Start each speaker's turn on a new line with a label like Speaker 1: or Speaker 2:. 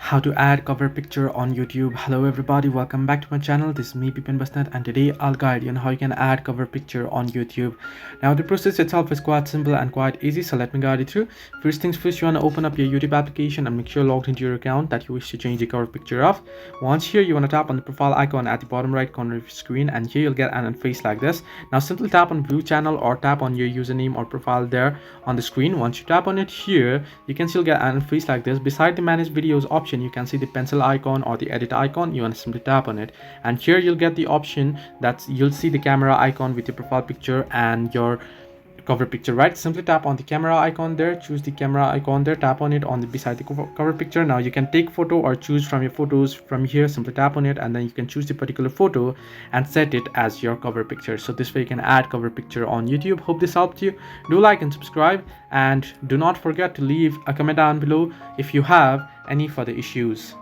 Speaker 1: How to add cover picture on YouTube. Hello everybody, welcome back to my channel. This is me Bipin Basnet, and today I'll guide you on how you can add cover picture on YouTube. Now the process itself is quite simple and quite easy, so let me guide you through. First things first, you want to open up your YouTube application and make sure you're logged into your account that you wish to change the cover picture of. Once here, you want to tap on the profile icon at the bottom right corner of your screen, and here you'll get an interface like this. Now simply tap on view channel or tap on your username or profile there on the screen. Once you tap on it here, you can still get an interface like this. Beside the manage videos option, you can see the pencil icon or the edit icon. You want to simply tap on it, and here you'll get the option that you'll see the camera icon with your profile picture and your cover picture, right? Simply tap on the camera icon there, choose the camera icon there, tap on it on the beside the cover picture. Now you can take photo or choose from your photos from here. Simply tap on it and then you can choose the particular photo and set it as your cover picture. So this way you can add cover picture on YouTube. Hope this helped you. Do like and subscribe, and do not forget to leave a comment down below if you have any further issues.